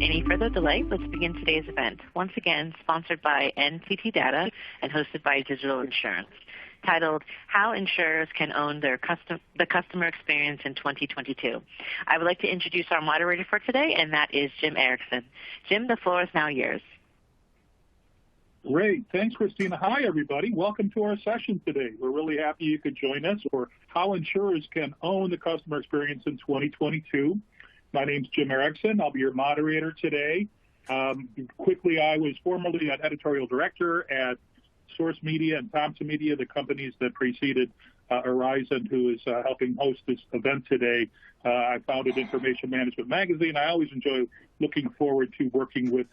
any further delay, let's begin today's event. Once again, sponsored by NTT Data and hosted by Digital Insurance, titled How Insurers Can Own the Customer Experience in 2022. I would like to introduce our moderator for today, and that is Jim Erickson. Jim, the floor is now yours. Great. Thanks, Christina. Hi, everybody. Welcome to our session today. We're really happy you could join us for How Insurers Can Own the Customer Experience in 2022. My name's Jim Erickson. I'll be your moderator today. Quickly, I was formerly an editorial director at Source Media and Thompson Media, the companies that preceded Horizon, who is helping host this event today. I founded Information Management Magazine. I always enjoy looking forward to working with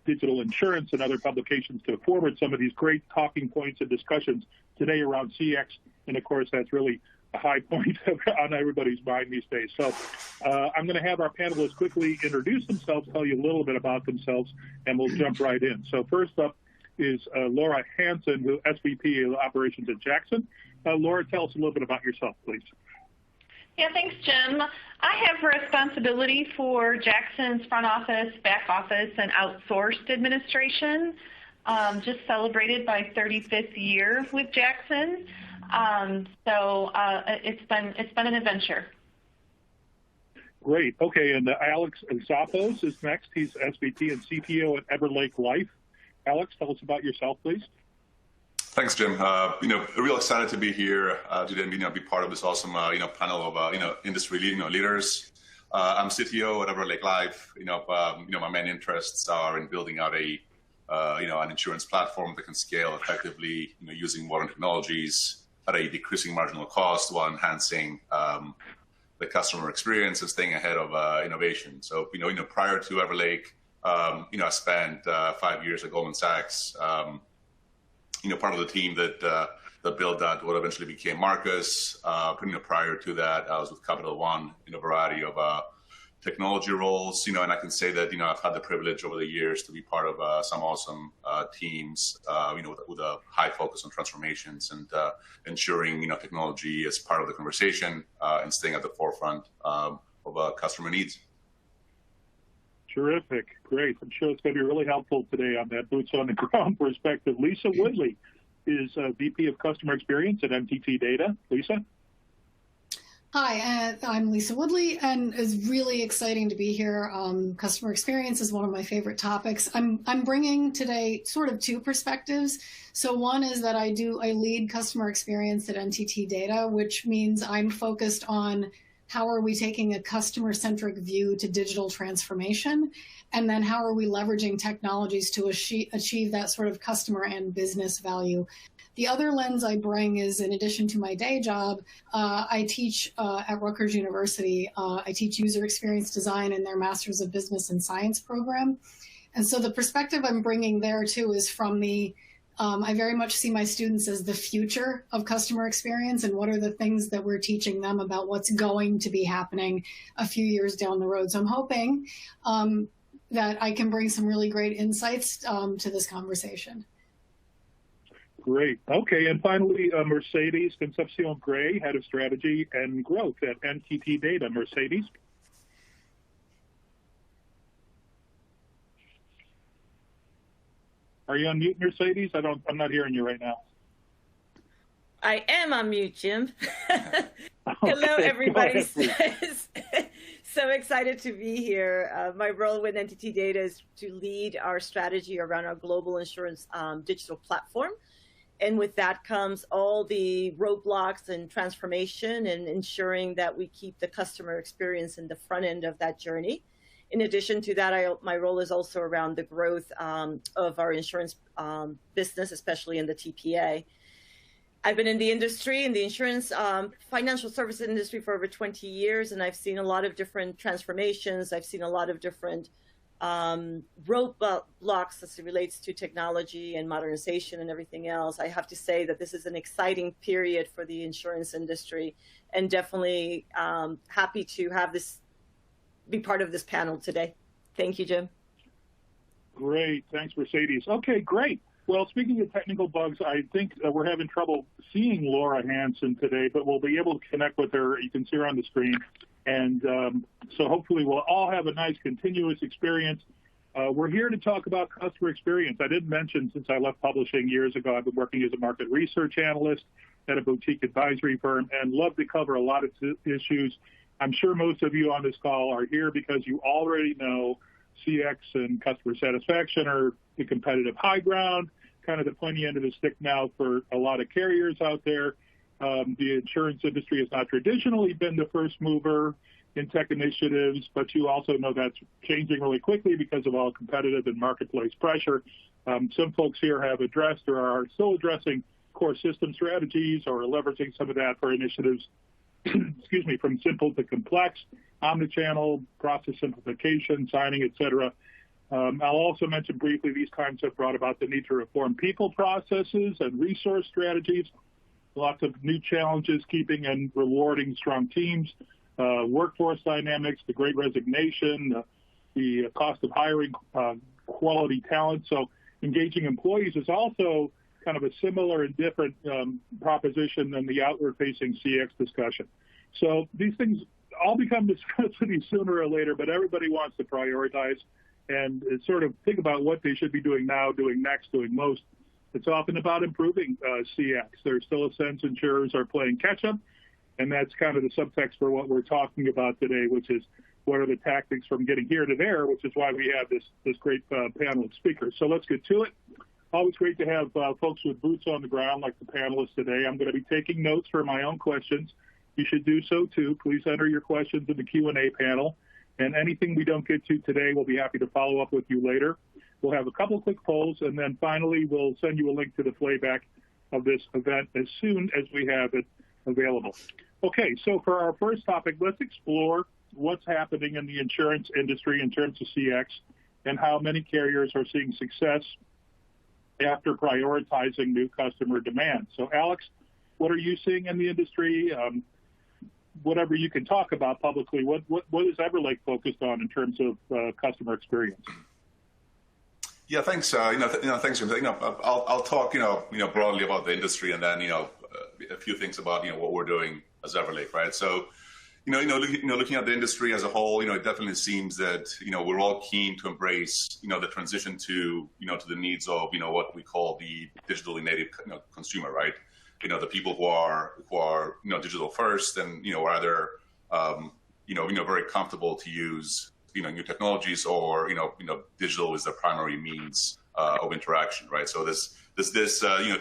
Digital Insurance and other publications to forward some of these great talking points and discussions today around CX. And of course, that's really a high point on everybody's mind these days. So I'm going to have our panelists quickly introduce themselves, tell you a little bit about themselves, and we'll jump right in. So first up is Laura Hansen, who SVP of Operations at Jackson. Laura, tell us a little bit about yourself, please. Yeah, thanks, Jim. I have responsibility for Jackson's front office, back office, and outsourced administration. Just celebrated my 35th year with Jackson, so it's been an adventure. Great. Okay, and Alex Zappos is next. He's SVP and CTO at Everlake Life. Alex, tell us about yourself, please. Thanks, Jim. Real excited to be here today and be part of this awesome panel of industry leaders. I'm CTO at Everlake Life. My main interests are in building out an insurance platform that can scale effectively, using modern technologies at a decreasing marginal cost while enhancing the customer experience and staying ahead of innovation. So prior to Everlake, I spent 5 years at Goldman Sachs. Part of the team that built that what eventually became Marcus. Prior to that, I was with Capital One in a variety of technology roles. And I can say that I've had the privilege over the years to be part of some awesome teams. With a high focus on transformations and ensuring technology is part of the conversation and staying at the forefront of customer needs. Terrific. Great. I'm sure it's going to be really helpful today on that boots on the ground perspective. Lisa Woodley is VP of Customer Experience at NTT Data. Lisa? Hi, I'm Lisa Woodley, and it's really exciting to be here. Customer experience is one of my favorite topics. I'm bringing today sort of two perspectives. So one is that I lead customer experience at NTT Data, which means I'm focused on how are we taking a customer-centric view to digital transformation? And then how are we leveraging technologies to achieve that sort of customer and business value? The other lens I bring is, in addition to my day job, I teach at Rutgers University. I teach user experience design in their Masters of Business and Science program. And so the perspective I'm bringing there, too, is from I very much see my students as the future of customer experience, and what are the things that we're teaching them about what's going to be happening a few years down the road. So I'm hoping that I can bring some really great insights to this conversation. Great. Okay, and finally, Mercedes Concepcion Gray, Head of Strategy and Growth at NTT Data. Mercedes? Are you on mute, Mercedes? I'm not hearing you right now. I am on mute, Jim. Hello, everybody. So excited to be here. My role with NTT Data is to lead our strategy around our global insurance digital platform. And with that comes all the roadblocks and transformation and ensuring that we keep the customer experience in the front end of that journey. In addition to that, my role is also around the growth of our insurance business, especially in the TPA. I've been in the industry, in the insurance financial services industry for over 20 years, and I've seen a lot of different transformations. I've seen a lot of different roadblocks as it relates to technology and modernization and everything else. I have to say that this is an exciting period for the insurance industry, and definitely happy to have be part of this panel today. Thank you, Jim. Great. Thanks, Mercedes. Okay, great. Well, speaking of technical bugs, I think we're having trouble seeing Laura Hansen today, but we'll be able to connect with her. You can see her on the screen. And so hopefully we'll all have a nice continuous experience. We're here to talk about customer experience. I didn't mention, since I left publishing years ago, I've been working as a market research analyst at a boutique advisory firm and love to cover a lot of issues. I'm sure most of you on this call are here because you already know CX and customer satisfaction are the competitive high ground, kind of the pointy end of the stick now for a lot of carriers out there. The insurance industry has not traditionally been the first mover in tech initiatives, but you also know that's changing really quickly because of all competitive and marketplace pressure. Some folks here have addressed or are still addressing core system strategies or leveraging some of that for initiatives, excuse me, from simple to complex, omnichannel, process simplification, signing, et cetera. I'll also mention briefly these times have brought about the need to reform people processes and resource strategies. Lots of new challenges keeping and rewarding strong teams, workforce dynamics, the great resignation, the cost of hiring quality talent. So engaging employees is also kind of a similar and different proposition than the outward-facing CX discussion. So these things all become necessities sooner or later, but everybody wants to prioritize and sort of think about what they should be doing now, doing next, doing most. It's often about improving CX. There's still a sense insurers are playing catch-up, and that's kind of the subtext for what we're talking about today, which is what are the tactics from getting here to there, which is why we have this great panel of speakers. So let's get to it. Always great to have folks with boots on the ground like the panelists today. I'm going to be taking notes for my own questions. You should do so too. Please enter your questions in the Q&A panel. And anything we don't get to today, we'll be happy to follow up with you later. We'll have a couple quick polls, and then finally we'll send you a link to the playback of this event as soon as we have it available. Okay, so for our first topic, let's explore what's happening in the insurance industry in terms of CX and how many carriers are seeing success after prioritizing new customer demand. So Alex, what are you seeing in the industry? Whatever you can talk about publicly, what is Everlake focused on in terms of customer experience? Yeah, thanks. Thanks, Jim. I'll talk, broadly about the industry, and then, a few things about, what we're doing as Everlake, right? So, looking at the industry as a whole, it definitely seems that, we're all keen to embrace, the transition to, to the needs of, what we call the digitally native consumer, right? The people who are digital first and, are either, very comfortable to use, new technologies, or digital is their primary means of interaction, right? So this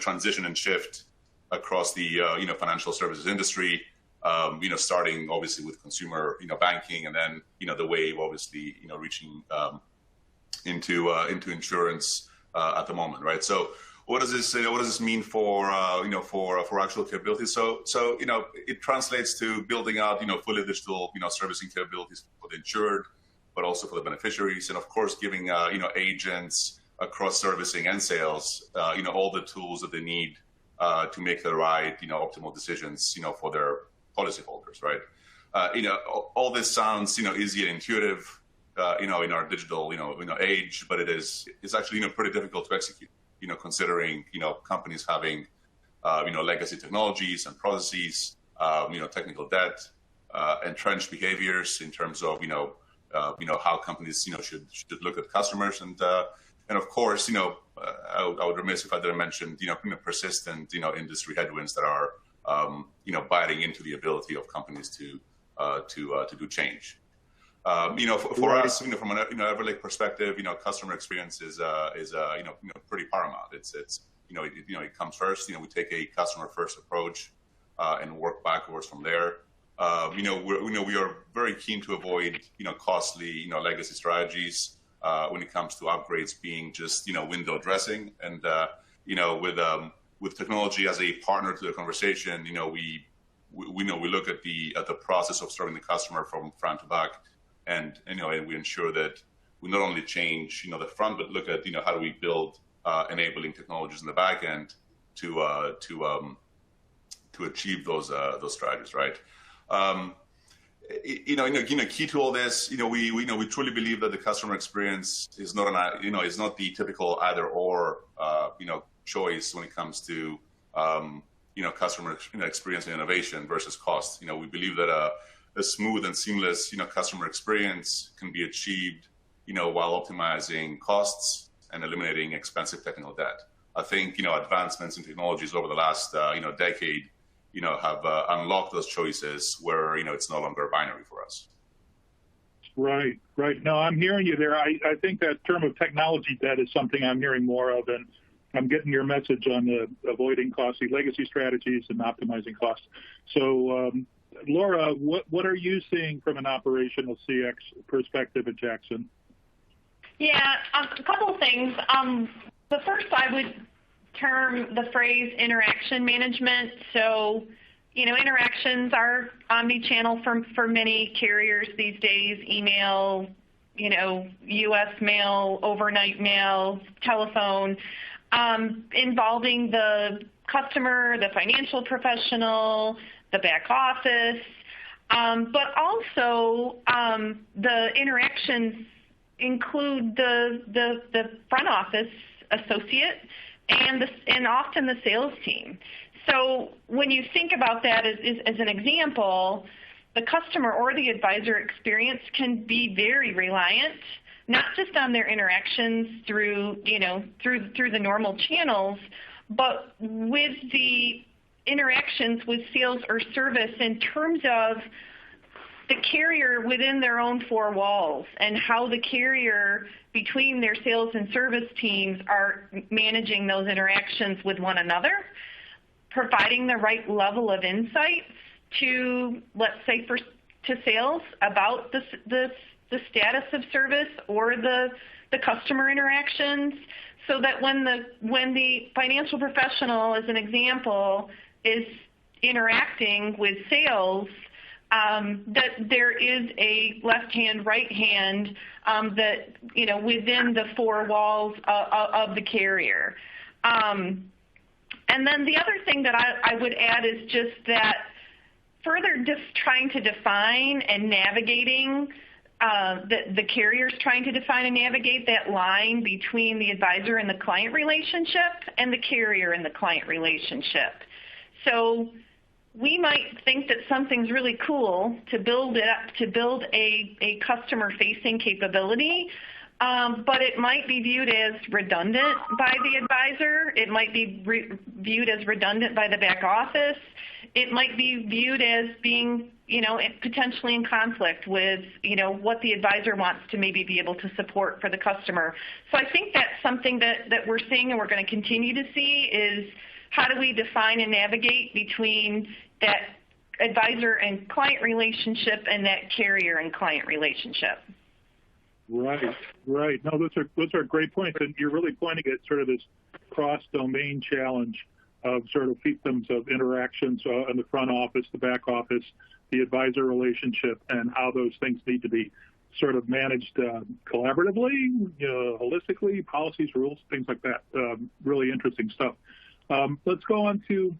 transition and shift across the financial services industry, starting obviously with consumer banking, and then the wave obviously reaching into insurance at the moment, right? So what does this mean for for actual capabilities? So it translates to building out fully digital servicing capabilities for the insured, but also for the beneficiaries, and of course giving agents across servicing and sales all the tools that they need to make the right optimal decisions for their policyholders, right? All this sounds easy and intuitive in our digital age, but it's actually pretty difficult to execute. Considering companies having legacy technologies and processes, technical debt, entrenched behaviors in terms of how companies should look at customers, and of course I would remiss if I didn't mention persistent industry headwinds that are biting into the ability of companies to do change. For us, from an Everlake perspective, customer experience is pretty paramount. It comes first. We take a customer first approach and work backwards from there. We are very keen to avoid costly legacy strategies when it comes to upgrades being just window dressing, and with technology as a partner to the conversation, we look at the process of serving the customer from front to back. And we ensure that we not only change the front, but look at how do we build enabling technologies in the back end to achieve those strategies, right? Key to all this, we truly believe that the customer experience is not is not the typical either or choice when it comes to customer experience and innovation versus cost. We believe that a smooth and seamless, customer experience can be achieved, while optimizing costs and eliminating expensive technical debt. I think, advancements in technologies over the last, decade, have unlocked those choices where, it's no longer binary for us. Right. No, I'm hearing you there. I think that term of technology debt is something I'm hearing more of, and I'm getting your message on the avoiding costly legacy strategies and optimizing costs. So, Laura, what are you seeing from an operational CX perspective at Jackson? Yeah, a couple of things. The first, I would term the phrase interaction management. So, interactions are omni-channel for many carriers these days: email, U.S. mail, overnight mail, telephone, involving the customer, the financial professional, the back office, but also the interactions include the front office associate and often the sales team. So when you think about that as an example, the customer or the advisor experience can be very reliant, not just on their interactions through the normal channels, but with the interactions with sales or service in terms of the carrier within their own four walls and how the carrier between their sales and service teams are managing those interactions with one another, providing the right level of insights to, let's say, to sales about the status of service or the customer interactions, so that when the financial professional, as an example, is interacting with sales, that there is a left hand, right hand that within the four walls of the carrier. And then the other thing that I would add is just that further just trying to define and navigating, the carrier's trying to define and navigate that line between the advisor and the client relationship and the carrier and the client relationship. So we might think that something's really cool to build a customer-facing capability, but it might be viewed as redundant by the advisor. It might be viewed as redundant by the back office. It might be viewed as being, potentially in conflict with, what the advisor wants to maybe be able to support for the customer. So I think that's something that we're seeing and we're going to continue to see is how do we define and navigate between that advisor and client relationship and that carrier and client relationship. Right. No, those are great points, and you're really pointing at sort of this cross-domain challenge of sort of fiefdoms of interactions in the front office, the back office, the advisor relationship, and how those things need to be sort of managed collaboratively, holistically, policies, rules, things like that. Really interesting stuff. Let's go on to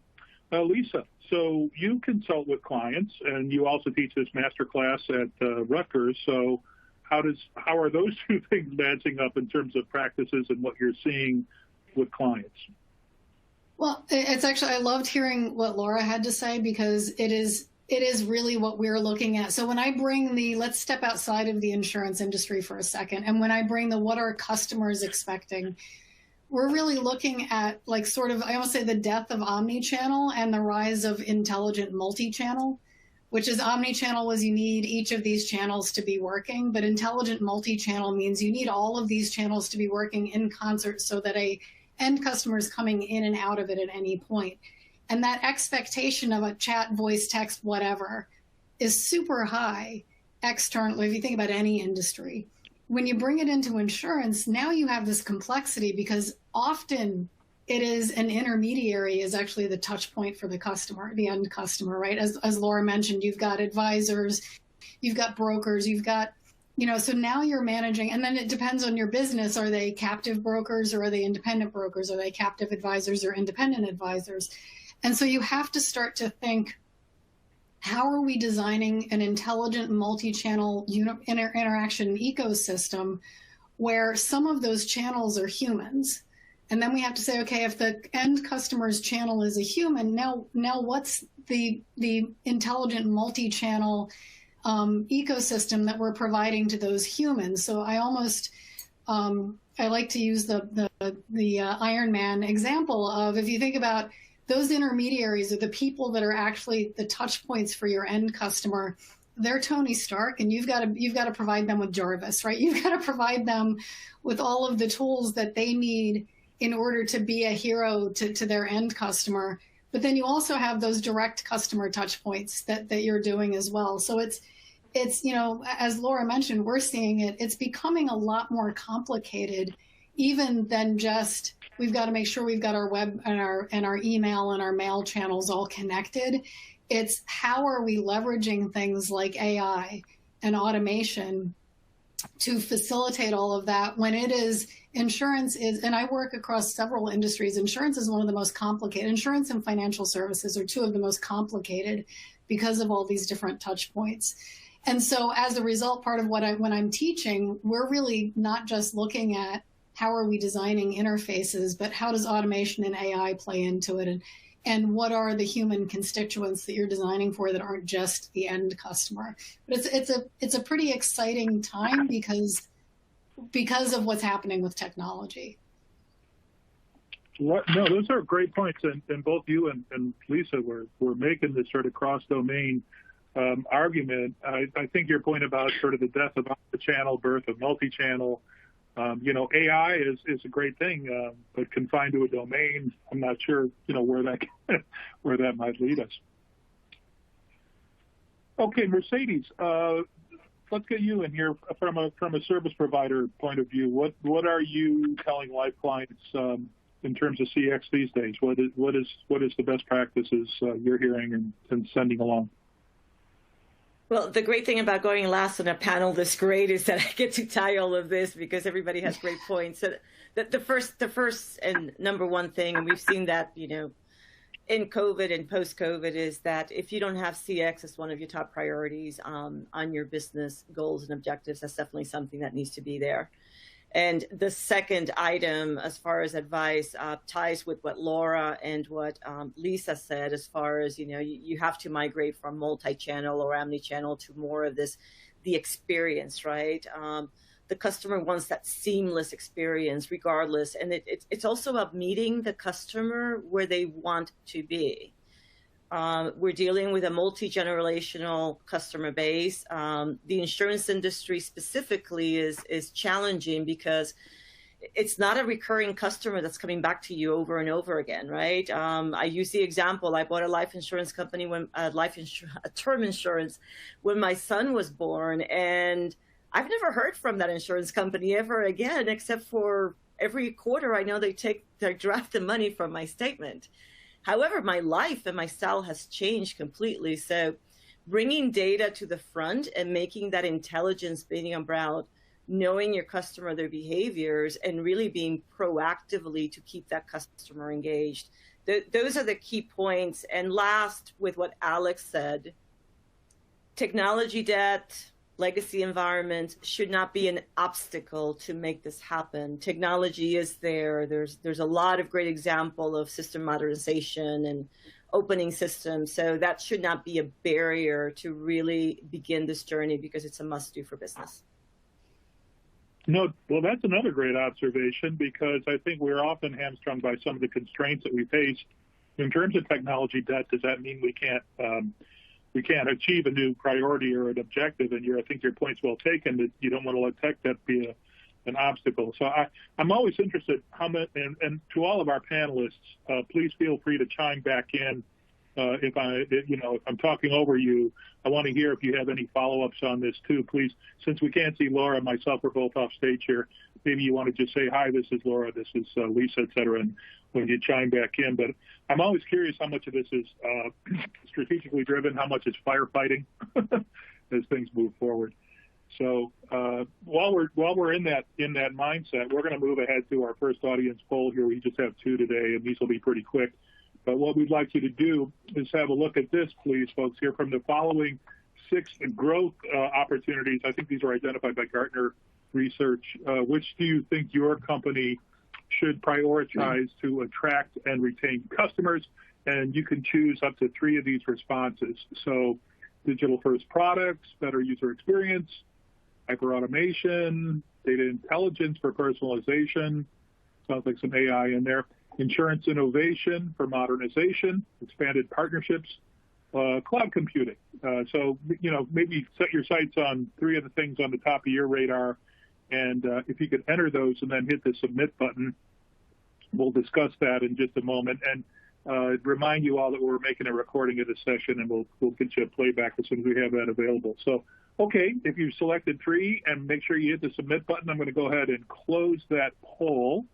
Lisa. So you consult with clients, and you also teach this master class at Rutgers. So how are those two things matching up in terms of practices and what you're seeing with clients? Well, it's actually, I loved hearing what Laura had to say, because it is really what we're looking at. So when I bring let's step outside of the insurance industry for a second, and when I bring what are customers expecting, we're really looking at I almost say the death of omni-channel and the rise of intelligent multi-channel, which is omni-channel was you need each of these channels to be working, but intelligent multi-channel means you need all of these channels to be working in concert so that a end customer is coming in and out of it at any point. And that expectation of a chat, voice, text, whatever is super high externally, if you think about any industry. When you bring it into insurance, now you have this complexity, because often it is an intermediary is actually the touch point for the customer, the end customer, right? As Laura mentioned, you've got advisors, you've got brokers, you've got, so now you're managing, and then it depends on your business. Are they captive brokers or are they independent brokers? Are they captive advisors or independent advisors? And so you have to start to think, how are we designing an intelligent multi-channel interaction ecosystem where some of those channels are humans? And then we have to say, okay, if the end customer's channel is a human, now what's the intelligent multi-channel ecosystem that we're providing to those humans. So I almost, I like to use the Iron Man example of, if you think about those intermediaries are the people that are actually the touch points for your end customer. They're Tony Stark, and you've got to provide them with Jarvis, right? You've got to provide them with all of the tools that they need in order to be a hero to their end customer. But then you also have those direct customer touch points that you're doing as well. So it's, you know, as Laura mentioned, we're seeing it's becoming a lot more complicated, even than just, we've got to make sure we've got our web and our email and our mail channels all connected. It's how are we leveraging things like AI and automation to facilitate all of that, when it is, insurance is, and I work across several industries, insurance is one of the most complicated. Insurance and financial services are two of the most complicated because of all these different touch points. And so as a result, part of when I'm teaching, we're really not just looking at how are we designing interfaces, but how does automation and AI play into it, and what are the human constituents that you're designing for that aren't just the end customer. But it's a pretty exciting time because of what's happening with technology. No, those are great points, and both you and Lisa were making this sort of cross-domain argument. I think your point about sort of the death of the channel, birth of multi-channel, you know, AI is a great thing, but confined to a domain, I'm not sure, you know, where that might lead us. Okay, Mercedes, let's get you in here from a service provider point of view. What are you telling life clients in terms of CX these days? What is the best practices you're hearing and sending along? Well, the great thing about going last on a panel this great is that I get to tie all of this because everybody has great points. So the first and number one thing, and we've seen that, you know, in COVID and post-COVID, is that if you don't have CX as one of your top priorities on your business goals and objectives, that's definitely something that needs to be there. And the second item, as far as advice, ties with what Laura and what Lisa said, as far as, you know, you have to migrate from multi-channel or omni-channel to more of the experience, right? The customer wants that seamless experience regardless. And it's also about meeting the customer where they want to be. We're dealing with a multi-generational customer base. The insurance industry specifically is challenging because it's not a recurring customer that's coming back to you over and over again, right? I use the example, I bought a life insurance company, a term insurance when my son was born, and I've never heard from that insurance company ever again, except for every quarter I know they draft the money from my statement. However, my life and my style has changed completely. So bringing data to the front and making that intelligence being about knowing your customer, their behaviors, and really being proactively to keep that customer engaged. Those are the key points. And last, with what Alex said, technology debt, legacy environment should not be an obstacle to make this happen. Technology is there. There's a lot of great example of system modernization and opening systems. So that should not be a barrier to really begin this journey because it's a must-do for business. No, well, that's another great observation because I think we're often hamstrung by some of the constraints that we face in terms of technology debt. Does that mean we can't achieve a new priority or an objective? And I think your point's well taken that you don't want to let tech debt be an obstacle. So I'm always interested how much, and to all of our panelists, please feel free to chime back in. If I'm talking over you, I want to hear if you have any follow-ups on this too. Please, since we can't see Laura and myself, we're both off stage here. Maybe you want to just say, hi, this is Laura, this is Lisa, et cetera, and when you chime back in. But I'm always curious how much of this is strategically driven, how much is firefighting as things move forward. So while we're in that mindset, we're going to move ahead to our first audience poll here. We just have two today, and these will be pretty quick. But what we'd like you to do is have a look at this, please, folks, here from the following 6 growth opportunities. I think these are identified by Gartner Research. Which do you think your company should prioritize to attract and retain customers? And you can choose up to 3 of these responses. So digital-first products, better user experience, hyper-automation, data intelligence for personalization. Sounds like some AI in there. Insurance innovation for modernization, expanded partnerships, cloud computing. So, maybe set your sights on 3 of the things on the top of your radar. And if you could enter those and then hit the submit button, we'll discuss that in just a moment. And remind you all that we're making a recording of this session, and we'll get you a playback as soon as we have that available. So, okay, if you've selected 3, and make sure you hit the submit button, I'm going to go ahead and close that poll.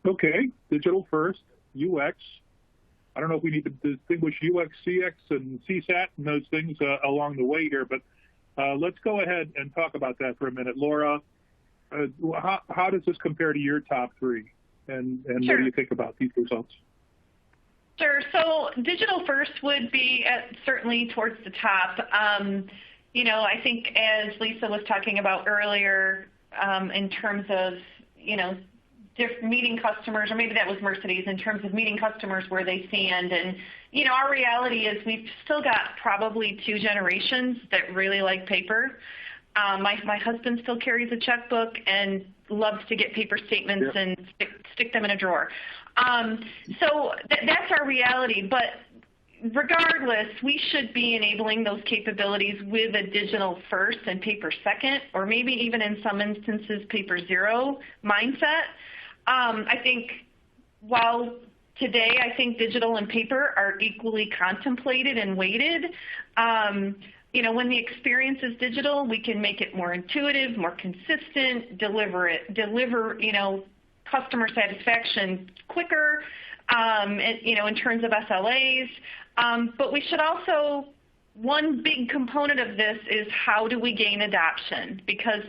Okay, digital first, UX. I don't know if we need to distinguish UX, CX, and CSAT and those things along the way here, but let's go ahead and talk about that for a minute. Laura, how does this compare to your top 3? And Sure. What do you think about these results? Sure. So digital first would be certainly towards the top. I think as Lisa was talking about earlier, in terms of, meeting customers, or maybe that was Mercedes, in terms of meeting customers where they stand. And, our reality is we've still got probably 2 generations that really like paper. My husband still carries a checkbook and loves to get paper statements and stick them in a drawer. So that's our reality. But regardless, we should be enabling those capabilities with a digital first and paper second, or maybe even in some instances paper zero mindset. I think while today I think digital and paper are equally contemplated and weighted, when the experience is digital, we can make it more intuitive, more consistent, deliver customer satisfaction quicker, in terms of SLAs. But we should also, one big component of this is how do we gain adoption? Because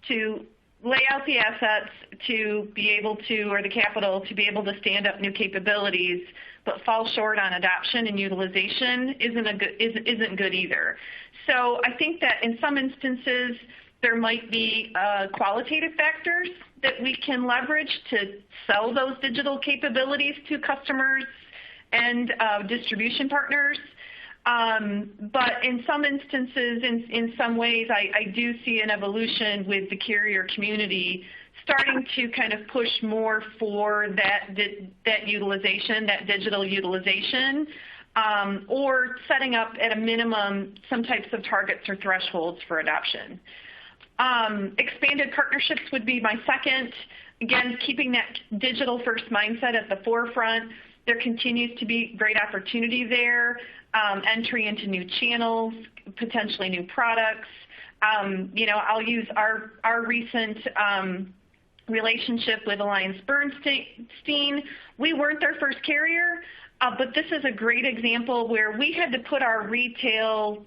to lay out the assets to be able to, or the capital to be able to stand up new capabilities, but fall short on adoption and utilization isn't good either. So I think that in some instances there might be qualitative factors that we can leverage to sell those digital capabilities to customers and distribution partners. But in some instances, in some ways, I do see an evolution with the carrier community starting to kind of push more for that utilization, that digital utilization, or setting up at a minimum some types of targets or thresholds for adoption. Expanded partnerships would be my second. Again, keeping that digital first mindset at the forefront. There continues to be great opportunity there, entry into new channels, potentially new products. I'll use our recent relationship with AllianceBernstein. We weren't their first carrier, but this is a great example where we had to put our retail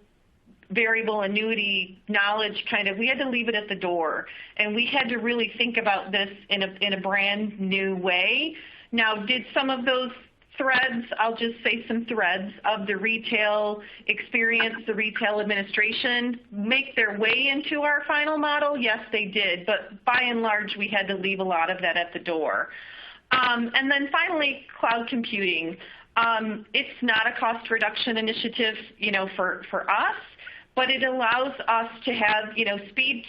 variable annuity knowledge we had to leave it at the door, and we had to really think about this in a brand new way. Now, did some of those threads, I'll just say some threads of the retail experience, the retail administration, make their way into our final model? Yes, they did, but by and large, we had to leave a lot of that at the door. And then finally, cloud computing. It's not a cost reduction initiative, for us, but it allows us to have, speed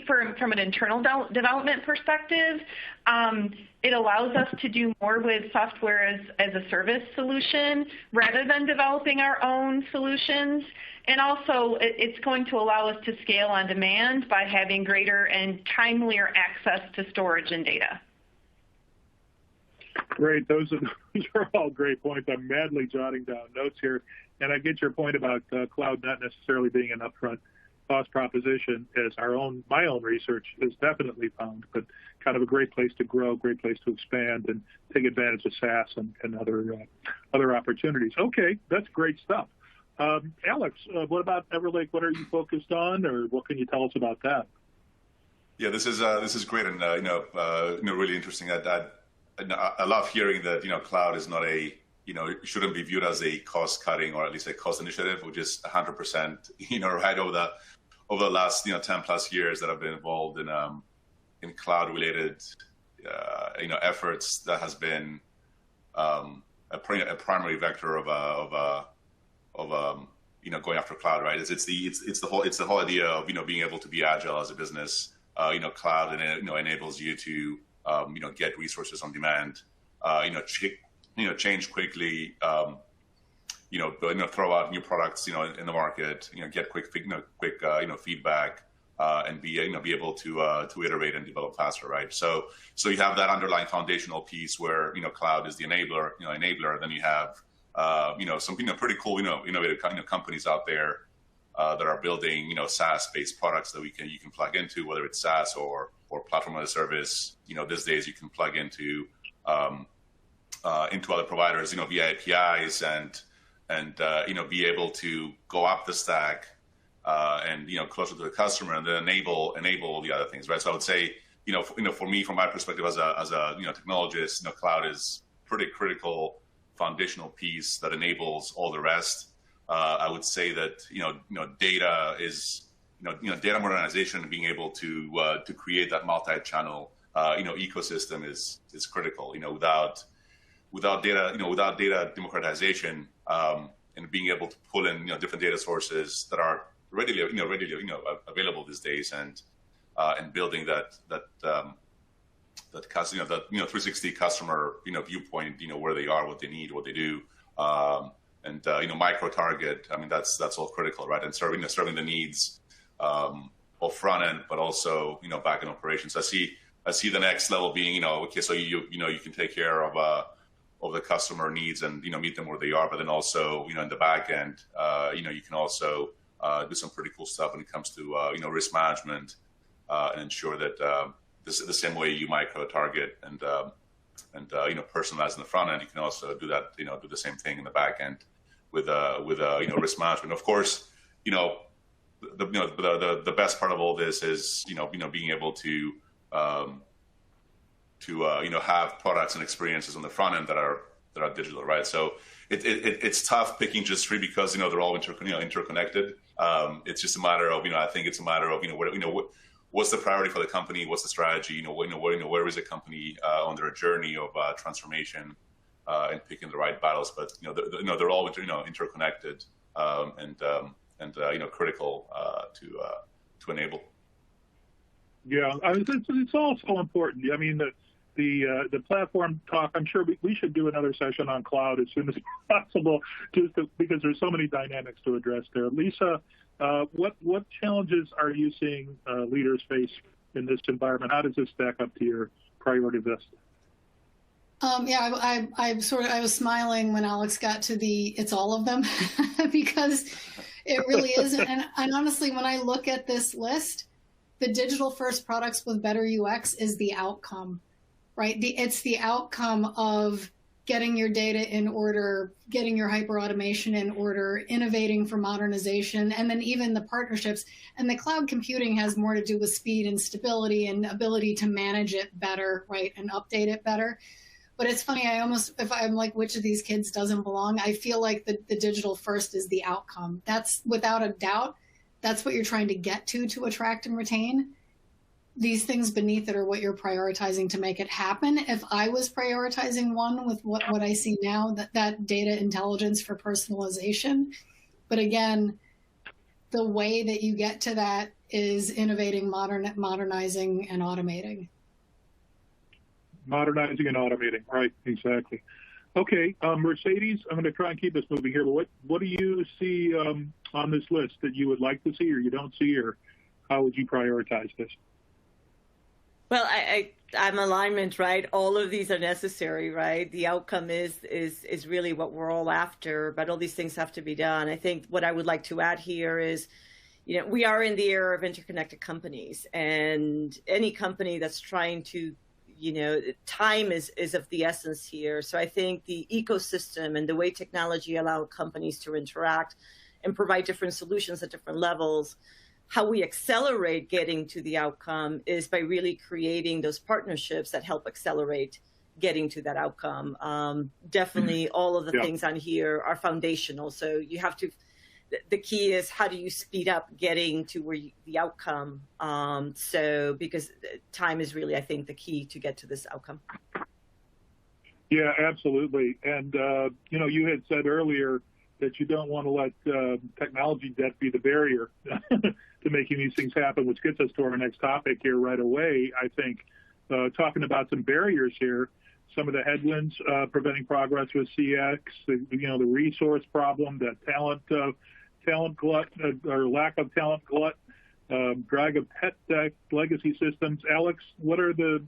from an internal development perspective. It allows us to do more with software as a service solution rather than developing our own solutions. And also, it's going to allow us to scale on demand by having greater and timelier access to storage and data. Great. Those are all great points. I'm madly jotting down notes here. And I get your point about cloud not necessarily being an upfront cost proposition, as my own research has definitely found, but kind of a great place to grow, great place to expand and take advantage of SaaS and other opportunities. Okay, that's great stuff. Alex, what about Everlake? What are you focused on, or what can you tell us about that? Yeah, this is great and really interesting. I love hearing that cloud is not it shouldn't be viewed as a cost cutting or at least a cost initiative, which is 100% right over the last 10 plus years that I've been involved in cloud related efforts. That has been primary vector of going after cloud, right? It's the whole idea of being able to be agile as a business. Cloud enables you to get resources on demand, change quickly, throw out new products in the market, get quick feedback, and be able to iterate and develop faster, right? So you have that underlying foundational piece where cloud is the enabler. Then you have some pretty cool innovative companies out there that are building SaaS-based products that you can plug into, whether it's SaaS or platform as a service. These days you can plug into other providers via APIs and be able to go up the stack and closer to the customer, and then enable the other things, right? So I would say for me, from my perspective as a technologist, cloud is pretty critical foundational piece that enables all the rest. I would say that data is data modernization and being able to create that multi-channel ecosystem is critical. Without data democratization and being able to pull in different data sources that are readily available these days, and building that 360 customer viewpoint, where they are, what they need, what they do, and micro target. I mean, that's all critical, right? And serving the needs of front end, but also back end operations. I see the next level being okay, so you can take care of the customer needs and meet them where they are, but then also in the back end you can also do some pretty cool stuff when it comes to risk management, and ensure that the same way you micro target and personalize in the front end, you can also do that, do the same thing in the back end with risk management. Of course, the best part of all this is being able to have products and experiences on the front end that are digital, right? So it's tough picking just three because they're all interconnected. It's just a matter of I think it's a matter of what's the priority for the company, what's the strategy, where is the company on their journey of transformation, and picking the right battles. But they're all interconnected and critical to enable. Yeah, it's all so important. I mean, the platform talk, I'm sure we should do another session on cloud as soon as possible, because there's so many dynamics to address there. Lisa, what challenges are you seeing leaders face in this environment? How does this stack up to your priority list? I was smiling when Alex got to it's all of them because it really is. And honestly, when I look at this list, the digital first products with better UX is the outcome, right? It's the outcome of getting your data in order, getting your hyper automation in order, innovating for modernization, and then even the partnerships. And the cloud computing has more to do with speed and stability and ability to manage it better, right? And update it better. But it's funny, if I'm like, which of these kids doesn't belong? I feel like the digital first is the outcome. That's without a doubt. That's what you're trying to get to attract and retain. These things beneath it are what you're prioritizing to make it happen. If I was prioritizing one with what I see now, that data intelligence for personalization. But again, the way that you get to that is innovating, modernizing, and automating. Modernizing and automating, right, exactly. Okay, Mercedes, I'm going to try and keep us moving here, but what do you see on this list that you would like to see or you don't see, or how would you prioritize this? Well, I'm alignment, right? All of these are necessary, right? The outcome is really what we're all after, but all these things have to be done. I think what I would like to add here is, we are in the era of interconnected companies, and any company that's trying to time is of the essence here. So I think the ecosystem and the way technology allows companies to interact and provide different solutions at different levels, how we accelerate getting to the outcome is by really creating those partnerships that help accelerate getting to that outcome. Definitely all of the things on here are foundational. So you have to, the key is how do you speed up getting to the outcome? Because time is really, I think, the key to get to this outcome. Yeah, absolutely. And, you had said earlier that you don't want to let technology debt be the barrier to making these things happen, which gets us to our next topic here right away, I think. Talking about some barriers here, some of the headwinds preventing progress with CX, the resource problem, the talent glut or lack of talent glut, drag of tech debt, legacy systems. Alex, what are the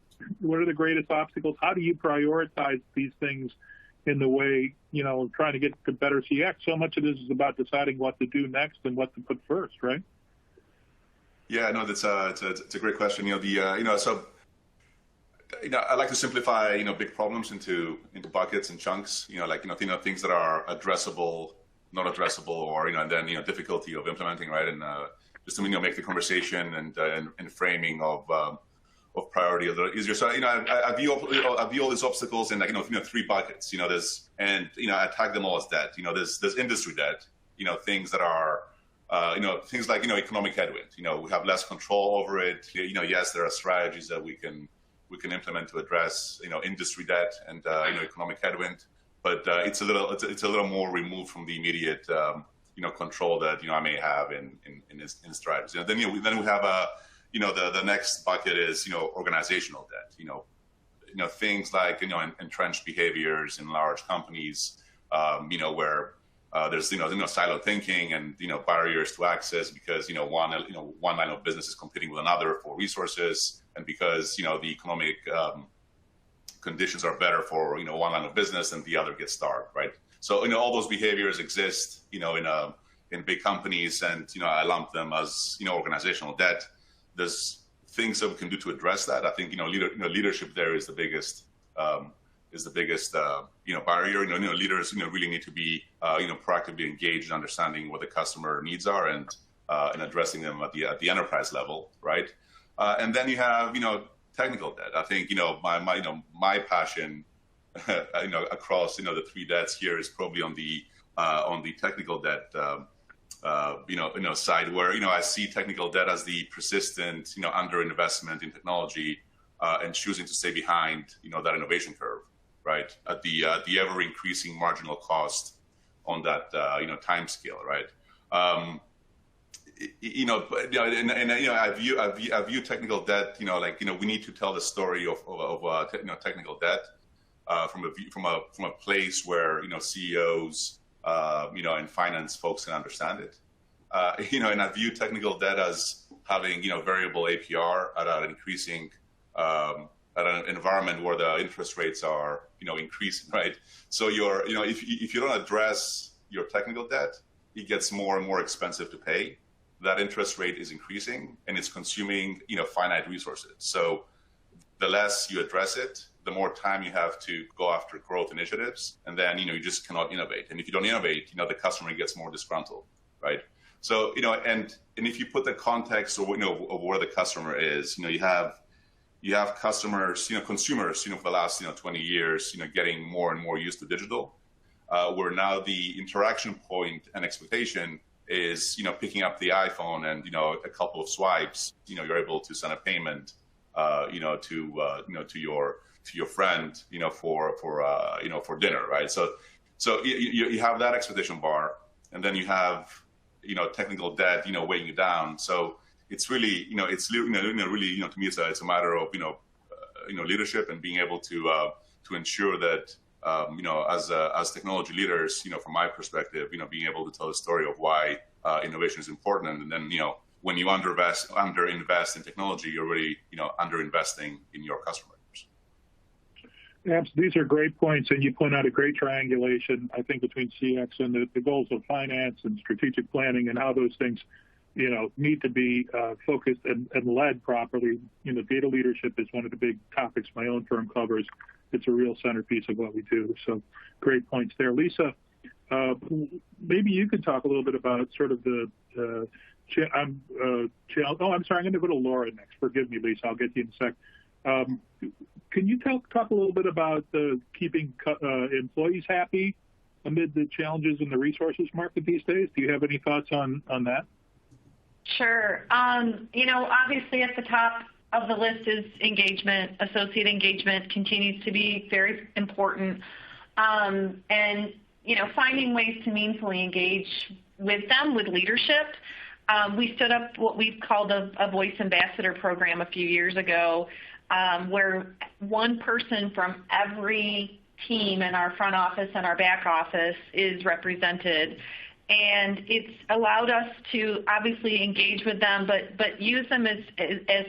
greatest obstacles? How do you prioritize these things in the way, trying to get to better CX? So much of this is about deciding what to do next and what to put first, right? Yeah, no, it's a great question. I like to simplify, big problems into buckets and chunks. Things that are addressable, not addressable, or and then difficulty of implementing, right? And just to make the conversation and framing of priority a little easier. So I view all these obstacles in three buckets. I tag them all as debt. There's industry debt. Things that are things like economic headwind. We have less control over it. Yes, there are strategies that we can implement to address industry debt and economic headwind, but it's a little more removed from the immediate control that I may have in strategies. And then we have the next bucket is organizational debt. Things like entrenched behaviors in large companies, where there's silo thinking and barriers to access because one line of business is competing with another for resources, and because the economic conditions are better for one line of business and the other gets starved, right? So all those behaviors exist in big companies, and I lump them as organizational debt. There's things that we can do to address that. I think leadership there is the biggest barrier. Leaders really need to be proactively engaged in understanding what the customer needs are and addressing them at the enterprise level, right? And then you have technical debt. I think my passion across the three debts here is probably on the technical debt side, where I see technical debt as the persistent underinvestment in technology and choosing to stay behind that innovation curve, right, at the ever increasing marginal cost on that time scale, right? I view technical debt we need to tell the story of technical debt from a place where CEOs and finance folks can understand it. And I view technical debt as having variable APR at an increasing at an environment where the interest rates are increasing, right? So if you don't address your technical debt, it gets more and more expensive to pay. That interest rate is increasing and it's consuming finite resources. So the less you address it, the more time you have to go after growth initiatives, and then you just cannot innovate. And if you don't innovate, the customer gets more disgruntled, right? So and if you put the context of where the customer is, you have customers, consumers, for the last 20 years, getting more and more used to digital, where now the interaction point and expectation is picking up the iPhone and a couple of swipes, you're able to send a payment, to your friend, for dinner, right? So you have that expectation bar, and then you have technical debt weighing you down. So it's really really to me it's a matter of leadership and being able to ensure that as technology leaders, from my perspective, being able to tell the story of why innovation is important, and then when you underinvest in technology, you're really underinvesting in your customers. These are great points, and you point out a great triangulation, I think, between CX and the goals of finance and strategic planning, and how those things need to be focused and led properly. Data leadership is one of the big topics my own firm covers. It's a real centerpiece of what we do. So great points there. Lisa, maybe you could talk a little bit about sort of the I'm sorry, I'm going to go to Laura next. Forgive me, Lisa. I'll get to you in a sec. Can you talk a little bit about keeping employees happy amid the challenges in the resources market these days? Do you have any thoughts on that? Sure. Obviously at the top of the list is engagement. Associate engagement continues to be very important. And, finding ways to meaningfully engage with them, with leadership. We stood up what we've called a voice ambassador program a few years ago, where one person from every team in our front office and our back office is represented. And it's allowed us to obviously engage with them, but use them as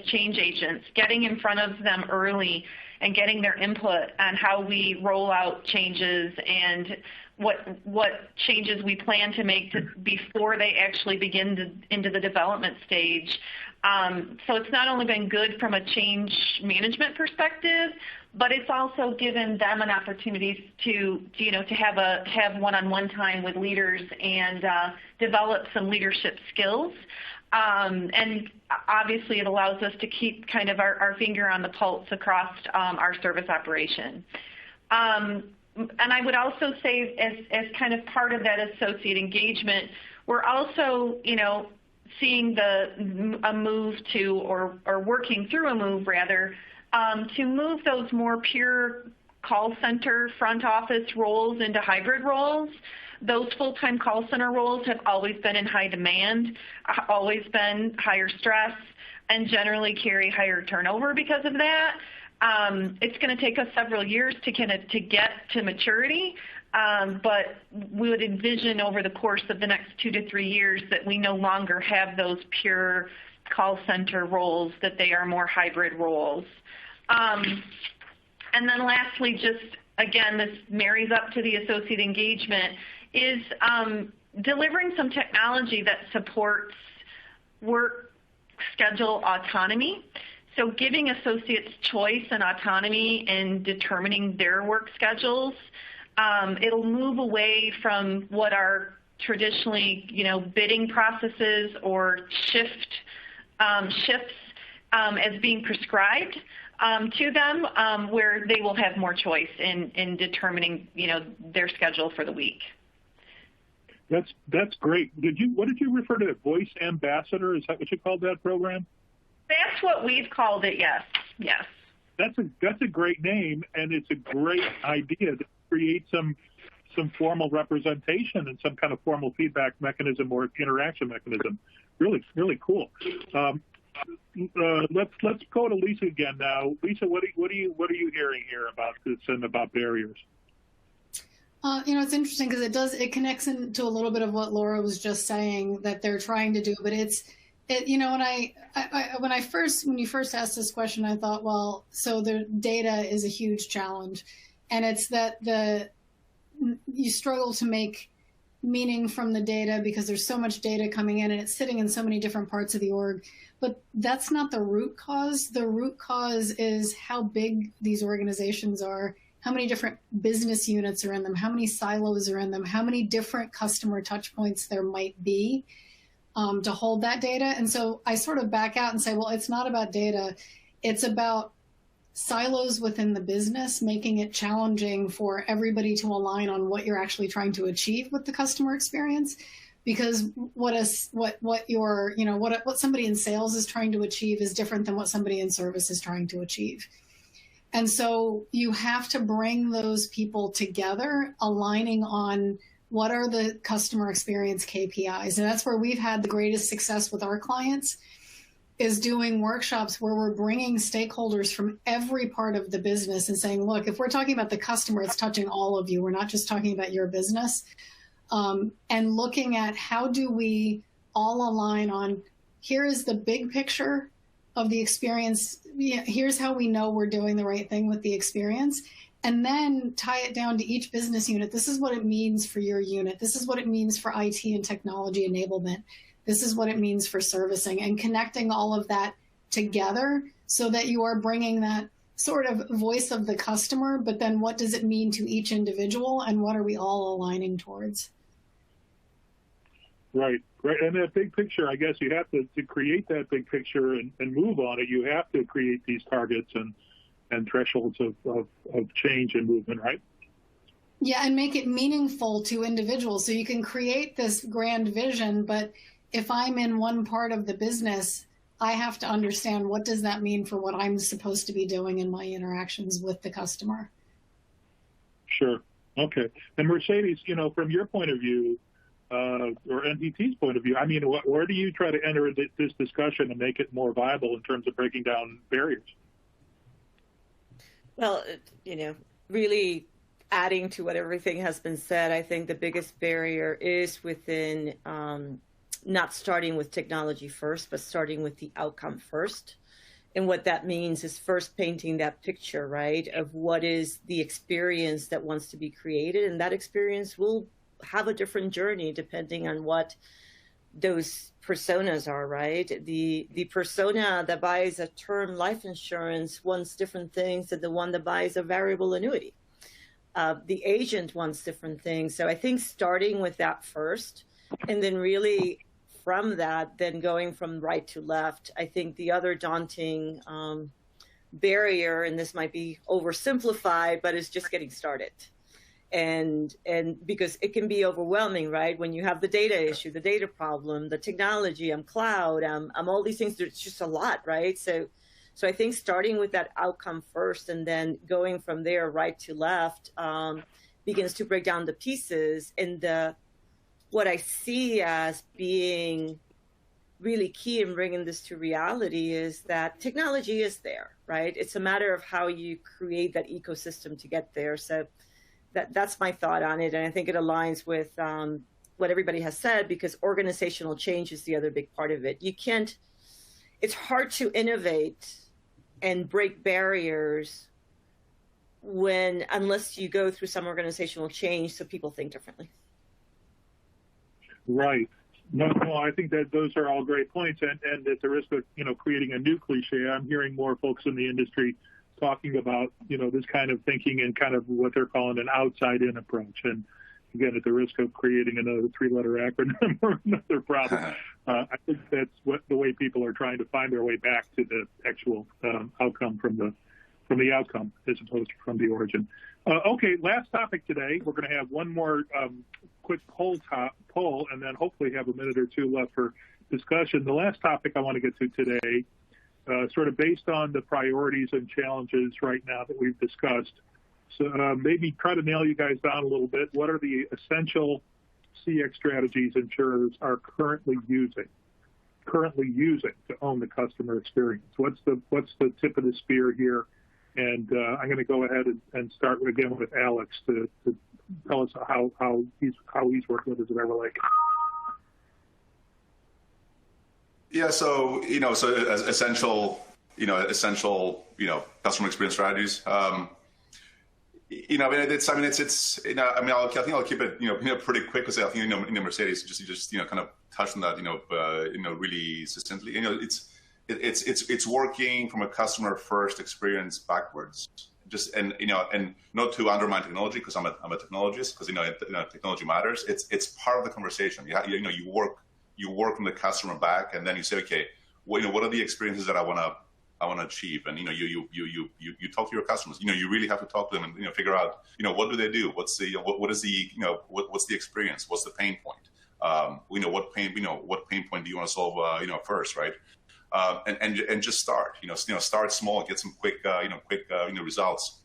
change agents, getting in front of them early and getting their input on how we roll out changes and what changes we plan to make before they actually begin into the development stage. So it's not only been good from a change management perspective, but it's also given them an opportunity to have one-on-one time with leaders and develop some leadership skills. And obviously it allows us to keep kind of our finger on the pulse across our service operation. And I would also say as kind of part of that associate engagement, we're also, seeing a move to, or working through a move rather, to move those more pure call center front office roles into hybrid roles. Those full-time call center roles have always been in high demand, always been higher stress, and generally carry higher turnover because of that. It's going to take us several years to get to maturity, but we would envision over the course of the next 2 to 3 years that we no longer have those pure call center roles, that they are more hybrid roles. And then lastly, just again, this marries up to the associate engagement, is delivering some technology that supports work schedule autonomy. So giving associates choice and autonomy in determining their work schedules. It'll move away from what are traditionally, bidding processes or shifts as being prescribed to them, where they will have more choice in determining, their schedule for the week. That's great. What did you refer to? Voice ambassador? Is that what you called that program? That's what we've called it. Yes. Yes. That's a great name, and it's a great idea to create some formal representation and some kind of formal feedback mechanism or interaction mechanism. Really, really cool. Let's go to Lisa again now. Lisa, what are you hearing here about this and about barriers? It's interesting because it connects into a little bit of what Laura was just saying that they're trying to do, but when you first asked this question, I thought, well, so the data is a huge challenge, and it's that you struggle to make meaning from the data because there's so much data coming in and it's sitting in so many different parts of the org. But that's not the root cause. The root cause is how big these organizations are, how many different business units are in them, how many silos are in them, how many different customer touch points there might be to hold that data. And so I sort of back out and say, well, it's not about data. It's about silos within the business, making it challenging for everybody to align on what you're actually trying to achieve with the customer experience. Because what somebody in sales is trying to achieve is different than what somebody in service is trying to achieve. And so you have to bring those people together, aligning on what are the customer experience KPIs. And that's where we've had the greatest success with our clients, is doing workshops where we're bringing stakeholders from every part of the business and saying, look, if we're talking about the customer, it's touching all of you. We're not just talking about your business. And looking at how do we all align on, here is the big picture of the experience. Here's how we know we're doing the right thing with the experience. And then tie it down to each business unit. This is what it means for your unit. This is what it means for IT and technology enablement. This is what it means for servicing, and connecting all of that together so that you are bringing that sort of voice of the customer, but then what does it mean to each individual and what are we all aligning towards? Right. And that big picture, I guess you have to create that big picture and move on it. You have to create these targets and thresholds of change and movement, right? Yeah, and make it meaningful to individuals. So you can create this grand vision, but if I'm in one part of the business, I have to understand what does that mean for what I'm supposed to be doing in my interactions with the customer. Sure. Okay. And Mercedes, from your point of view, or NTT's point of view, I mean, where do you try to enter this discussion and make it more viable in terms of breaking down barriers? Well, really adding to what everything has been said, I think the biggest barrier is within not starting with technology first, but starting with the outcome first. And what that means is first painting that picture, right, of what is the experience that wants to be created. And that experience will have a different journey depending on what those personas are, right? The persona that buys a term life insurance wants different things than the one that buys a variable annuity. The agent wants different things. So I think starting with that first, and then really from that, then going from right to left, I think the other daunting barrier, and this might be oversimplified, but it's just getting started. And because it can be overwhelming, right? When you have the data issue, the data problem, the technology, I'm cloud, I'm all these things, there's just a lot, right? So I think starting with that outcome first and then going from there right to left begins to break down the pieces. And what I see as being really key in bringing this to reality is that technology is there, right? It's a matter of how you create that ecosystem to get there. So that's my thought on it. And I think it aligns with what everybody has said, because organizational change is the other big part of it. It's hard to innovate and break barriers unless you go through some organizational change so people think differently. Right. No, I think that those are all great points. And at the risk of, creating a new cliche, I'm hearing more folks in the industry talking about, this kind of thinking and kind of what they're calling an outside-in approach. And again, at the risk of creating another three-letter acronym or another problem, I think that's the way people are trying to find their way back to the actual outcome from the outcome as opposed to from the origin. Okay, last topic today. We're going to have one more quick poll, and then hopefully have a minute or two left for discussion. The last topic I want to get to today, sort of based on the priorities and challenges right now that we've discussed. So maybe try to nail you guys down a little bit. What are the essential CX strategies insurers are currently using to own the customer experience? What's the tip of the spear here? And I'm going to go ahead and start again with Alex to tell us how he's working with his Ever Lake. Yeah, so essential customer experience strategies. I think I'll keep it pretty quick because I think Mercedes just kind of touched on that really succinctly. It's working from a customer first experience backwards. And not to undermine technology because I'm a technologist, because technology matters. It's part of the conversation. You work from the customer back, and then you say, okay, what are the experiences that I want to achieve? And you talk to your customers. You really have to talk to them and figure out what do they do? What's the what's the experience? What's the pain point? What pain point do you want to solve first, right? And just start. Start small, get some quick results.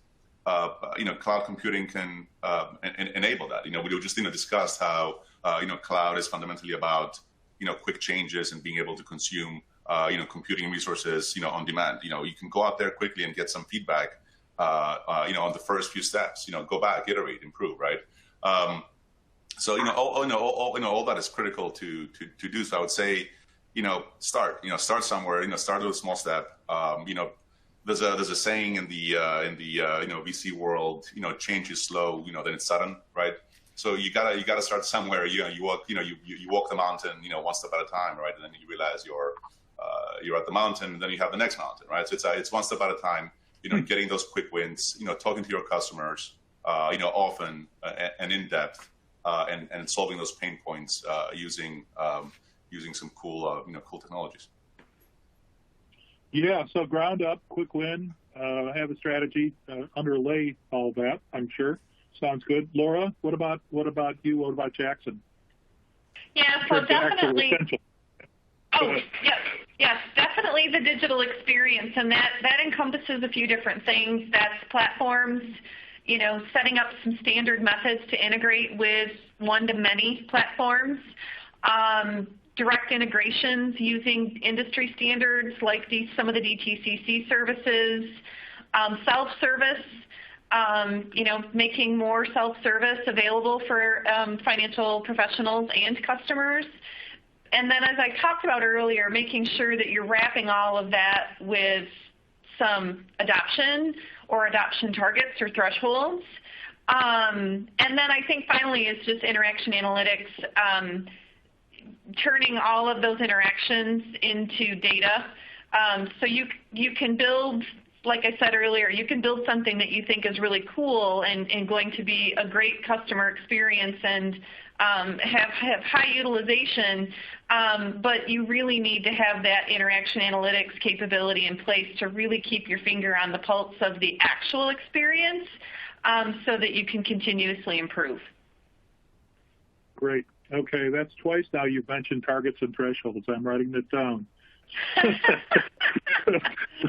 Cloud computing can enable that. We just discussed how cloud is fundamentally about quick changes and being able to consume computing resources on demand. You can go out there quickly and get some feedback on the first few steps. Go back, iterate, improve, right? So all that is critical to do. So I would say start somewhere. Start with a small step. There's a saying in the VC world. Change is slow. Then it's sudden, right? So you gotta start somewhere. You walk the mountain, one step at a time, right? And then you realize you're at the mountain, and then you have the next mountain, right? So it's one step at a time. Getting those quick wins. Talking to your customers, often and in depth, and solving those pain points using some cool technologies. Yeah. So ground up, quick win. Have a strategy underlay all that. I'm sure. Sounds good. Laura, what about you? What about Jackson? Yeah, so definitely. Oh, yeah. Yes, definitely the digital experience, and that encompasses a few different things. That's platforms, setting up some standard methods to integrate with one-to-many platforms, direct integrations using industry standards like some of the DTCC services, self-service, making more self-service available for financial professionals and customers. And then, as I talked about earlier, making sure that you're wrapping all of that with some adoption or adoption targets or thresholds. And then I think finally is just interaction analytics, turning all of those interactions into data. So you can build, like I said earlier, you can build something that you think is really cool and going to be a great customer experience and have high utilization, but you really need to have that interaction analytics capability in place to really keep your finger on the pulse of the actual experience so that you can continuously improve. Great. Okay, that's twice now you've mentioned targets and thresholds. I'm writing that down.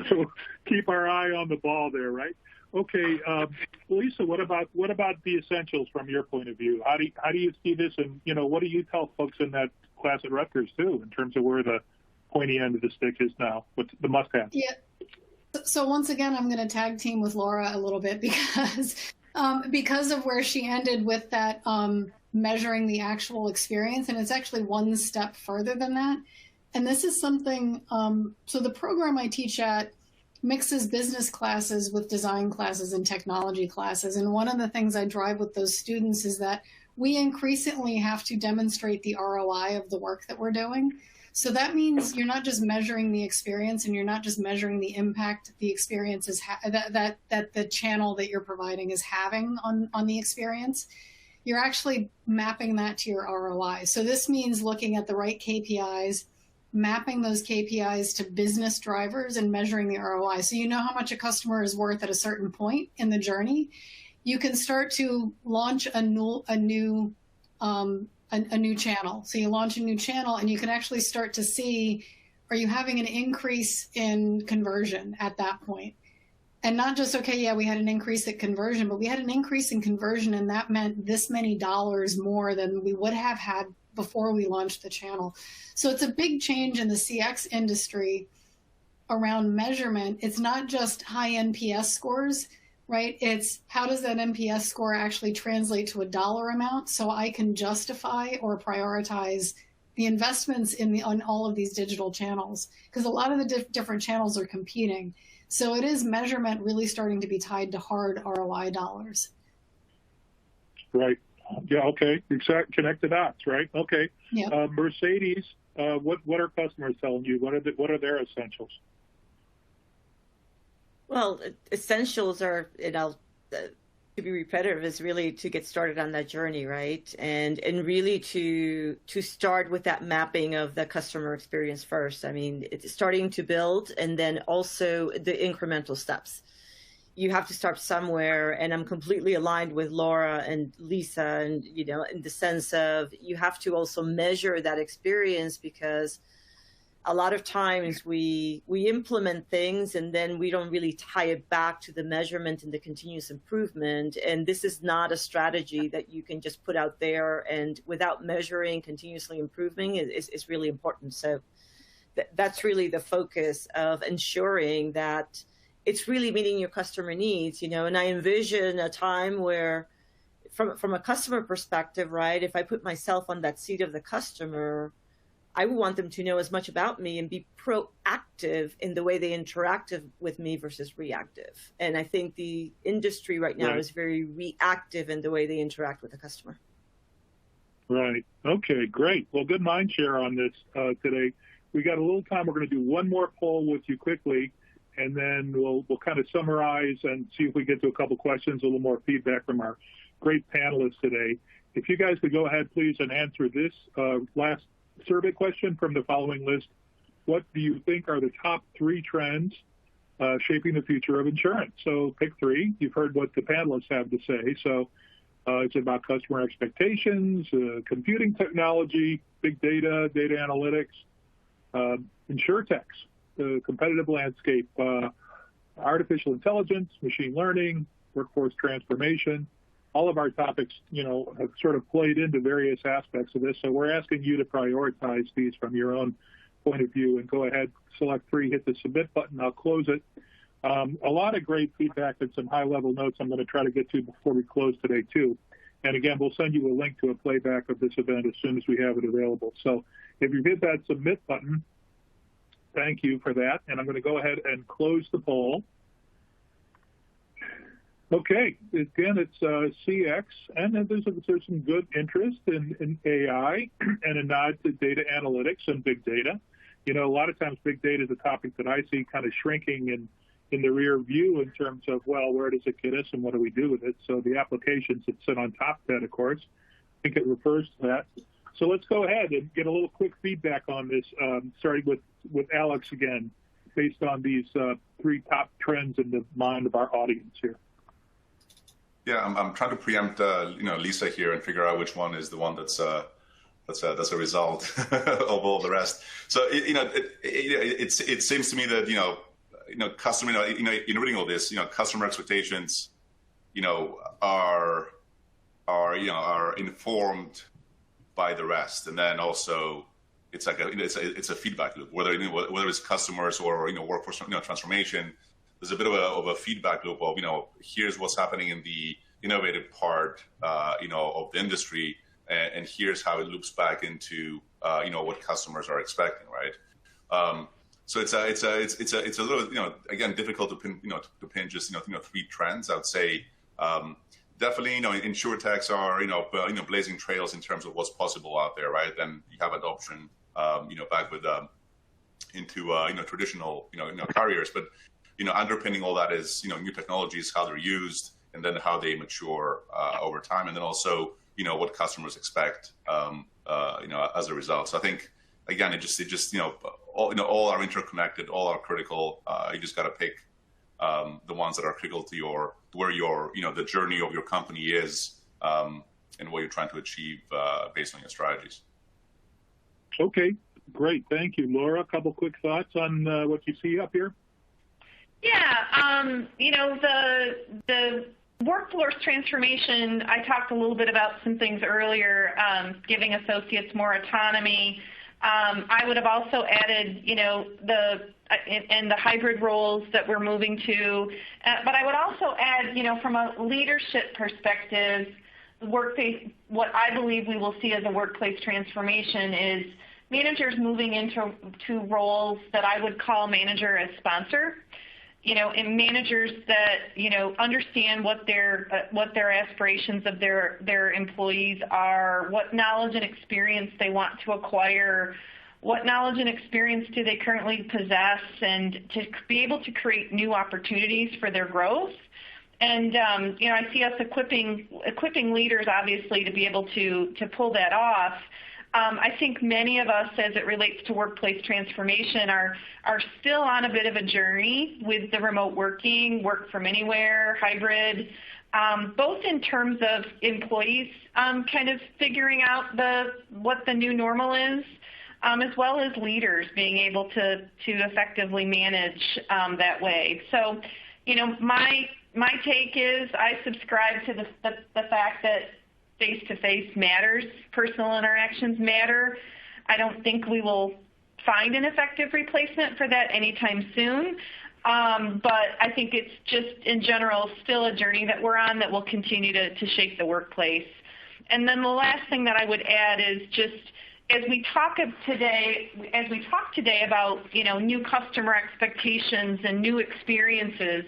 So keep our eye on the ball there, right? Okay, Lisa, what about the essentials from your point of view? How do you see this, and what do you tell folks in that class at Rutgers too, in terms of where the pointy end of the stick is now? What's the must-have? Yeah. So once again, I'm going to tag team with Laura a little bit because of where she ended with that measuring the actual experience, and it's actually one step further than that. And this is something. So the program I teach at mixes business classes with design classes and technology classes. And one of the things I drive with those students is that we increasingly have to demonstrate the ROI of the work that we're doing. So that means you're not just measuring the experience and you're not just measuring the impact the experience is that the channel that you're providing is having on the experience. You're actually mapping that to your ROI. So this means looking at the right KPIs, mapping those KPIs to business drivers and measuring the ROI. So you know how much a customer is worth at a certain point in the journey. You can start to launch a new channel. So you launch a new channel and you can actually start to see, are you having an increase in conversion at that point? And not just, okay, yeah, we had an increase in conversion, but we had an increase in conversion and that meant this many dollars more than we would have had before we launched the channel. So it's a big change in the CX industry around measurement. It's not just high NPS scores, right? It's how does that NPS score actually translate to a dollar amount so I can justify or prioritize the investments on all of these digital channels, because a lot of the different channels are competing. So it is measurement really starting to be tied to hard ROI dollars. Right. Yeah, okay. Connect the dots, right? Okay. Yeah. Mercedes, what are customers telling you? What are their essentials? Well, essentials are, to be repetitive, is really to get started on that journey, right? And really to start with that mapping of the customer experience first. I mean, it's starting to build, and then also the incremental steps. You have to start somewhere, and I'm completely aligned with Laura and Lisa, and in the sense of you have to also measure that experience, because a lot of times we implement things and then we don't really tie it back to the measurement and the continuous improvement. And this is not a strategy that you can just put out there and without measuring, continuously improving is really important. So that's really the focus of ensuring that it's really meeting your customer needs, and I envision a time where from a customer perspective, right, if I put myself on that seat of the customer, I want them to know as much about me and be proactive in the way they interact with me versus reactive. And I think the industry right now is very reactive in the way they interact with the customer. Right. Okay, great. Well, good mind share on this today. We got a little time. We're going to do one more poll with you quickly, and then we'll kind of summarize and see if we get to a couple questions, a little more feedback from our great panelists today. If you guys could go ahead, please, and answer this last survey question from the following list. What do you think are the top 3 trends shaping the future of insurance? So pick 3. You've heard what the panelists have to say. So it's about customer expectations, computing technology, big data, data analytics, insurtechs, the competitive landscape, artificial intelligence, machine learning, workforce transformation. All of our topics, have sort of played into various aspects of this. So we're asking you to prioritize these from your own point of view and go ahead, select 3, hit the submit button. I'll close it. A lot of great feedback and some high-level notes I'm going to try to get to before we close today, too. And again, we'll send you a link to a playback of this event as soon as we have it available. So if you hit that submit button, thank you for that. And I'm going to go ahead and close the poll. Okay, again, it's CX, and then there's some good interest in AI and a nod to data analytics and big data. A lot of times big data is a topic that I see kind of shrinking in the rear view in terms of, well, where does it get us and what do we do with it? So the applications that sit on top of that, of course, I think it refers to that. So let's go ahead and get a little quick feedback on this, starting with Alex again, based on these 3 top trends in the mind of our audience here. Yeah, I'm trying to preempt, Lisa here and figure out which one is the one that's a result of all the rest. So it seems to me that customer, in reading all this, customer expectations, are informed by the rest, and then also it's like it's a feedback loop. Whether it's customers or workforce transformation. There's a bit of a feedback loop of, here's what's happening in the innovative part, of the industry, and here's how it loops back into, what customers are expecting, right? So it's a little, again, difficult to pin just, 3 trends. I would say, definitely, insurtechs are, blazing trails in terms of what's possible out there, right? Then you have adoption, back with, into, traditional, carriers, but underpinning all that is, new technologies, how they're used, and then how they mature over time, and then also, what customers expect, as a result. So I think, again, it just all are interconnected, all are critical. You just got to pick the ones that are critical to where your, the journey of your company is, and what you're trying to achieve based on your strategies. Okay, great. Thank you. Laura, a couple quick thoughts on what you see up here? Yeah, the workforce transformation, I talked a little bit about some things earlier, giving associates more autonomy. I would have also added, the hybrid roles that we're moving to. But I would also add, from a leadership perspective, what I believe we will see as a workplace transformation is managers moving into roles that I would call manager as sponsor. And managers that, understand what their aspirations of their employees are, what knowledge and experience they want to acquire, what knowledge and experience do they currently possess, and to be able to create new opportunities for their growth. And, I see us equipping leaders, obviously, to be able to pull that off. I think many of us, as it relates to workplace transformation, are still on a bit of a journey with the remote working, work from anywhere, hybrid, both in terms of employees kind of figuring out what the new normal is, as well as leaders being able to effectively manage that way. So, my take is I subscribe to the fact that face-to-face matters, personal interactions matter. I don't think we will find an effective replacement for that anytime soon, but I think it's just, in general, still a journey that we're on that will continue to shape the workplace. And then the last thing that I would add is just as we talk today about new customer expectations and new experiences,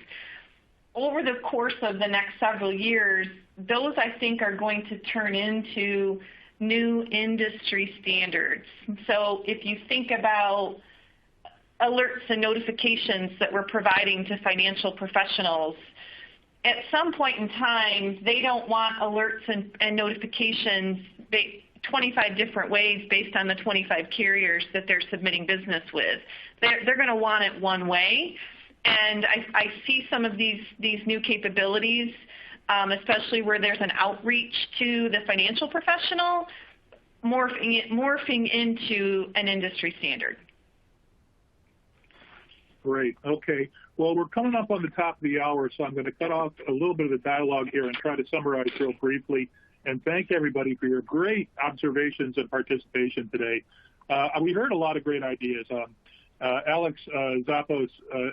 over the course of the next several years, those I think are going to turn into new industry standards. So if you think about alerts and notifications that we're providing to financial professionals, at some point in time, they don't want alerts and notifications 25 different ways based on the 25 carriers that they're submitting business with. They're going to want it one way. And I see some of these new capabilities, especially where there's an outreach to the financial professional, morphing into an industry standard. Great. Okay. Well, we're coming up on the top of the hour, so I'm going to cut off a little bit of the dialogue here and try to summarize real briefly and thank everybody for your great observations and participation today. We heard a lot of great ideas. Alex Zappos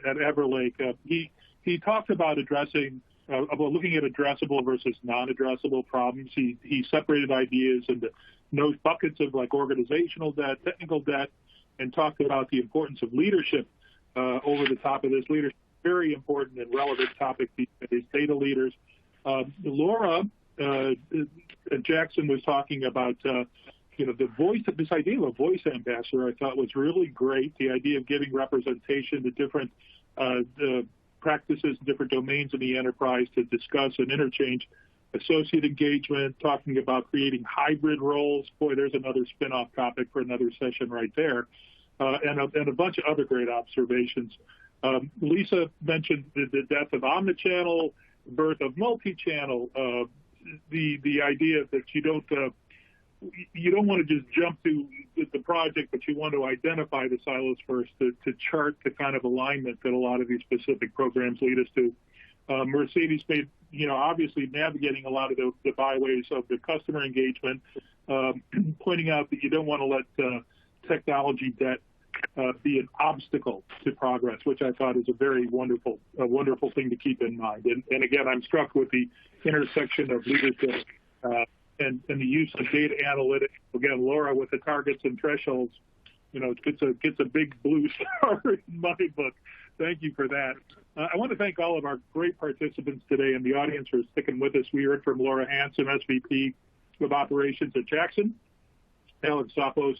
at Everlake, he talked about looking at addressable versus non-addressable problems. He separated ideas into those buckets of like organizational debt, technical debt, and talked about the importance of leadership over the top of this. Leadership, very important and relevant topic these days, data leaders. Laura Jackson was talking about the voice, this idea of a voice ambassador I thought was really great. The idea of giving representation to different practices, different domains in the enterprise to discuss and interchange associate engagement, talking about creating hybrid roles. Boy, there's another spin-off topic for another session right there. And a bunch of other great observations. Lisa mentioned the death of omnichannel, birth of multi-channel, the idea that you don't want to just jump to the project, but you want to identify the silos first to chart the kind of alignment that a lot of these specific programs lead us to. Mercedes made, obviously navigating a lot of the byways of the customer engagement, pointing out that you don't want to let technology debt be an obstacle to progress, which I thought is a very wonderful thing to keep in mind. And again, I'm struck with the intersection of leadership and the use of data analytics. Again, Laura with the targets and thresholds, gets a big blue star in my book. Thank you for that. I want to thank all of our great participants today and the audience for sticking with us. We heard from Laura Hanson, SVP of Operations at Jackson, Alex Zappos,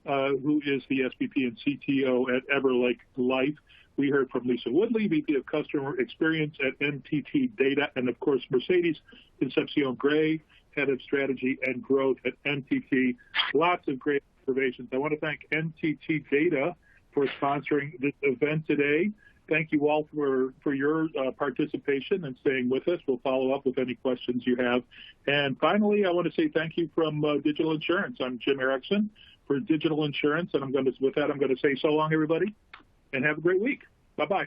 who is the SVP and CTO at Everlake Life. We heard from Lisa Woodley, VP of Customer Experience at NTT Data, and of course, Mercedes Concepcion Gray, Head of Strategy and Growth at NTT. Lots of great observations. I want to thank NTT Data for sponsoring this event today. Thank you all for your participation and staying with us. We'll follow up with any questions you have. And finally, I want to say thank you from Digital Insurance. I'm Jim Erickson for Digital Insurance, and with that, I'm going to say so long, everybody, and have a great week. Bye-bye.